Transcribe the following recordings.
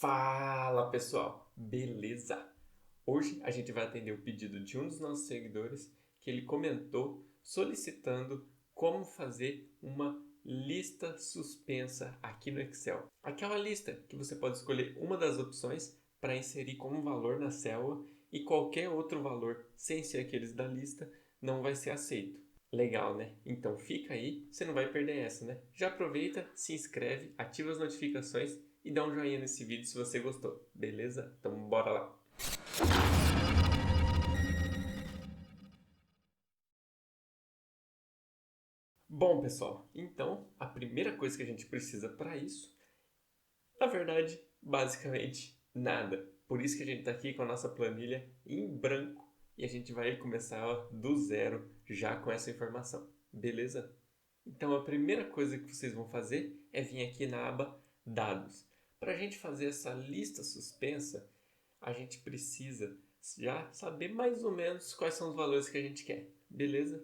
Fala pessoal, beleza? Hoje a gente vai atender o pedido de um dos nossos seguidores que ele comentou solicitando como fazer uma lista suspensa aqui no Excel. Aquela lista que você pode escolher uma das opções para inserir como valor na célula e qualquer outro valor sem ser aqueles da lista não vai ser aceito. Legal, né? Então fica aí, você não vai perder essa, né? Já aproveita, se inscreve, ativa as notificações e dá um joinha nesse vídeo se você gostou, beleza? Então bora lá! Bom, pessoal, então a primeira coisa que a gente precisa para isso, na verdade, basicamente nada. Por isso que a gente está aqui com a nossa planilha em branco e a gente vai começar ó, do zero já com essa informação, beleza? Então a primeira coisa que vocês vão fazer é vir aqui na aba Dados. Para a gente fazer essa lista suspensa, a gente precisa já saber mais ou menos quais são os valores que a gente quer, beleza?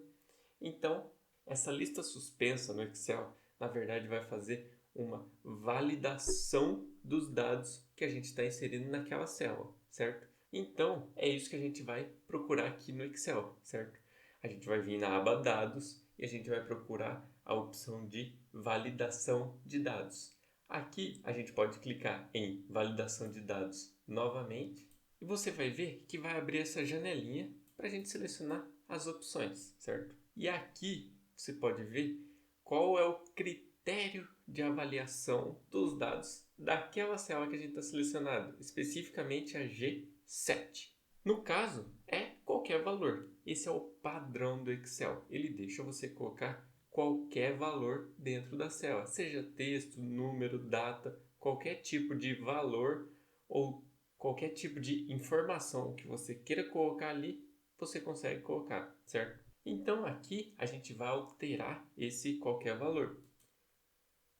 Então, essa lista suspensa no Excel, na verdade, vai fazer uma validação dos dados que a gente está inserindo naquela célula, certo? Então, é isso que a gente vai procurar aqui no Excel, certo? A gente vai vir na aba Dados e a gente vai procurar a opção de validação de dados. Aqui a gente pode clicar em validação de dados novamente e você vai ver que vai abrir essa janelinha para a gente selecionar as opções, certo? E aqui você pode ver qual é o critério de avaliação dos dados daquela célula que a gente está selecionando, especificamente a G7. No caso, é qualquer valor. Esse é o padrão do Excel. Ele deixa você colocar qualquer valor dentro da célula, seja texto, número, data, qualquer tipo de valor ou qualquer tipo de informação que você queira colocar ali, você consegue colocar, certo? Então aqui a gente vai alterar esse qualquer valor.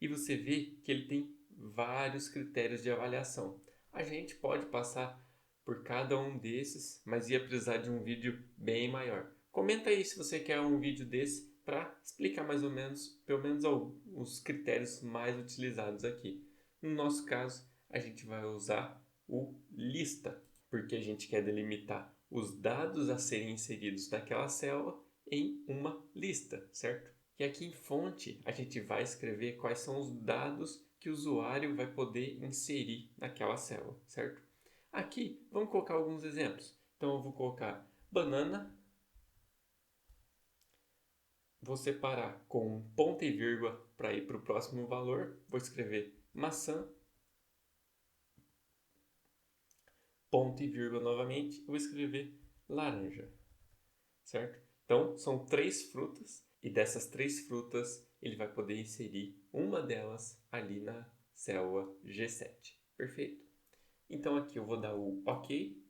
E você vê que ele tem vários critérios de avaliação. A gente pode passar por cada um desses, mas ia precisar de um vídeo bem maior. Comenta aí se você quer um vídeo desse para explicar mais ou menos, pelo menos os critérios mais utilizados aqui. No nosso caso, a gente vai usar o lista, porque a gente quer delimitar os dados a serem inseridos naquela célula em uma lista, certo? E aqui em fonte a gente vai escrever quais são os dados que o usuário vai poder inserir naquela célula, certo? Aqui vamos colocar alguns exemplos. Então eu vou colocar banana, vou separar com um ponto e vírgula para ir para o próximo valor, vou escrever maçã, ponto e vírgula novamente, vou escrever laranja, certo? Então são três frutas e dessas três frutas ele vai poder inserir uma delas ali na célula G7. Perfeito? Então aqui eu vou dar o OK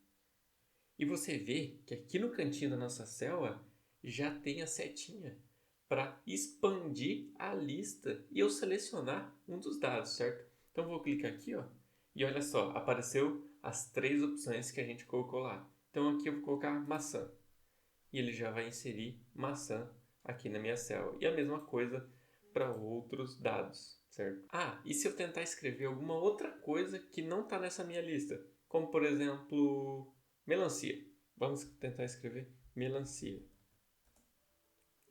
e você vê que aqui no cantinho da nossa célula já tem a setinha para expandir a lista e eu selecionar um dos dados, certo? Então eu vou clicar aqui, ó, e olha só, apareceu as três opções que a gente colocou lá. Então aqui eu vou colocar maçã e ele já vai inserir maçã aqui na minha célula. E a mesma coisa para outros dados, certo? Ah, e se eu tentar escrever alguma outra coisa que não está nessa minha lista? Como, por exemplo, melancia. Vamos tentar escrever melancia.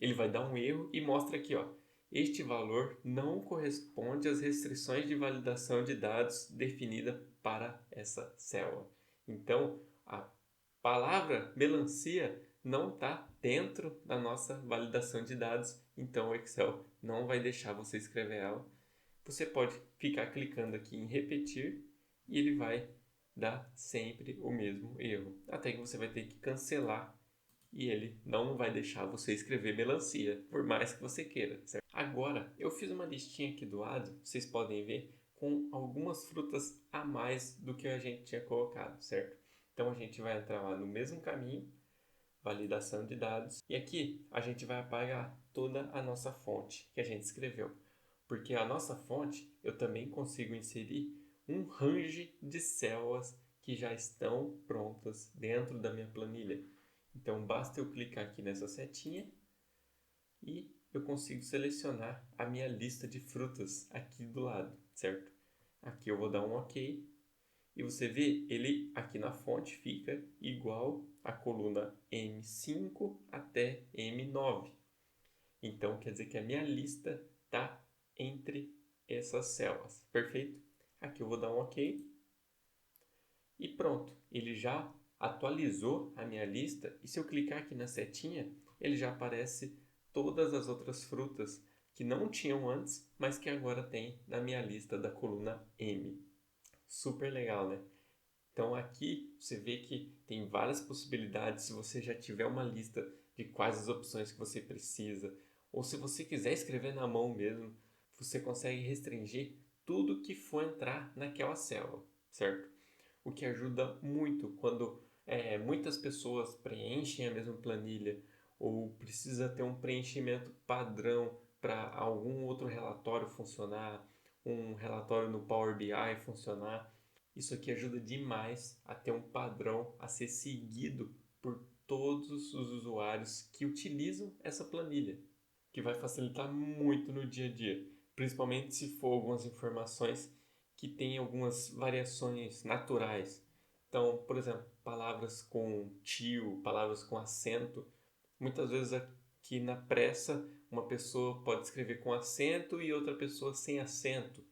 Ele vai dar um erro e mostra aqui, ó. Este valor não corresponde às restrições de validação de dados definida para essa célula. Então, a palavra melancia não está dentro da nossa validação de dados, então o Excel não vai deixar você escrever ela. Você pode ficar clicando aqui em repetir e ele vai dar sempre o mesmo erro, até que você vai ter que cancelar e ele não vai deixar você escrever melancia, por mais que você queira, certo? Agora, eu fiz uma listinha aqui do lado, vocês podem ver, com algumas frutas a mais do que a gente tinha colocado, certo? Então a gente vai entrar lá no mesmo caminho, validação de dados, e aqui a gente vai apagar toda a nossa fonte que a gente escreveu, porque a nossa fonte eu também consigo inserir um range de células que já estão prontas dentro da minha planilha. Então basta eu clicar aqui nessa setinha e eu consigo selecionar a minha lista de frutas aqui do lado, certo? Aqui eu vou dar um OK E você vê, ele aqui na fonte fica igual à coluna M5 até M9. Então, quer dizer que a minha lista está entre essas células. Perfeito? Aqui eu vou dar um OK. E pronto, ele já atualizou a minha lista. E se eu clicar aqui na setinha, ele já aparece todas as outras frutas que não tinham antes, mas que agora tem na minha lista da coluna M. Super legal, né? Então aqui você vê que tem várias possibilidades. Se você já tiver uma lista de quais as opções que você precisa, ou se você quiser escrever na mão mesmo, você consegue restringir tudo que for entrar naquela célula, certo? O que ajuda muito quando muitas pessoas preenchem a mesma planilha ou precisa ter um preenchimento padrão para algum outro relatório funcionar, um relatório no Power BI funcionar. Isso aqui ajuda demais a ter um padrão a ser seguido por todos os usuários que utilizam essa planilha, que vai facilitar muito no dia a dia, principalmente se for algumas informações que têm algumas variações naturais. Então, por exemplo, palavras com tio, palavras com acento, muitas vezes aqui na pressa uma pessoa pode escrever com acento e outra pessoa sem acento.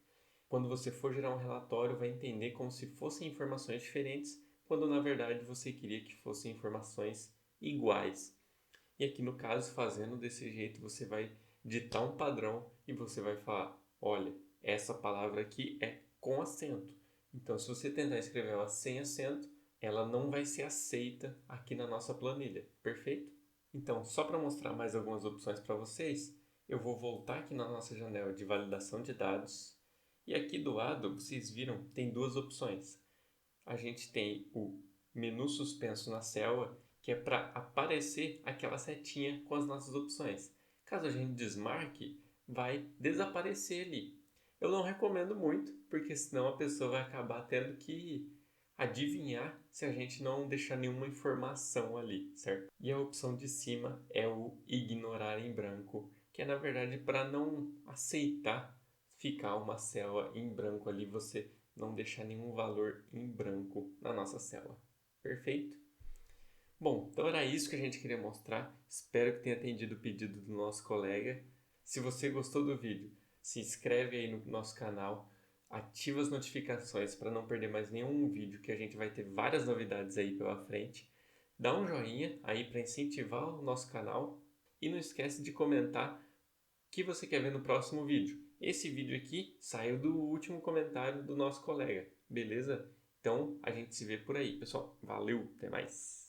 Quando você for gerar um relatório, vai entender como se fossem informações diferentes, quando na verdade você queria que fossem informações iguais. E aqui no caso, fazendo desse jeito, você vai ditar um padrão e você vai falar: olha, essa palavra aqui é com acento. Então, se você tentar escrever ela sem acento, ela não vai ser aceita aqui na nossa planilha. Perfeito? Então, só para mostrar mais algumas opções para vocês, eu vou voltar aqui na nossa janela de validação de dados. E aqui do lado, vocês viram, tem duas opções. A gente tem o menu suspenso na célula, que é para aparecer aquela setinha com as nossas opções. Caso a gente desmarque, vai desaparecer ali. Eu não recomendo muito, porque senão a pessoa vai acabar tendo que adivinhar se a gente não deixar nenhuma informação ali, certo? E a opção de cima é o ignorar em branco, que é na verdade para não aceitar ficar uma célula em branco ali, você não deixar nenhum valor em branco na nossa célula. Perfeito? Bom, então era isso que a gente queria mostrar. Espero que tenha atendido o pedido do nosso colega. Se você gostou do vídeo, se inscreve aí no nosso canal, ativa as notificações para não perder mais nenhum vídeo, que a gente vai ter várias novidades aí pela frente. Dá um joinha aí para incentivar o nosso canal e não esquece de comentar o que você quer ver no próximo vídeo. Esse vídeo aqui saiu do último comentário do nosso colega, beleza? Então a gente se vê por aí, pessoal. Valeu, até mais!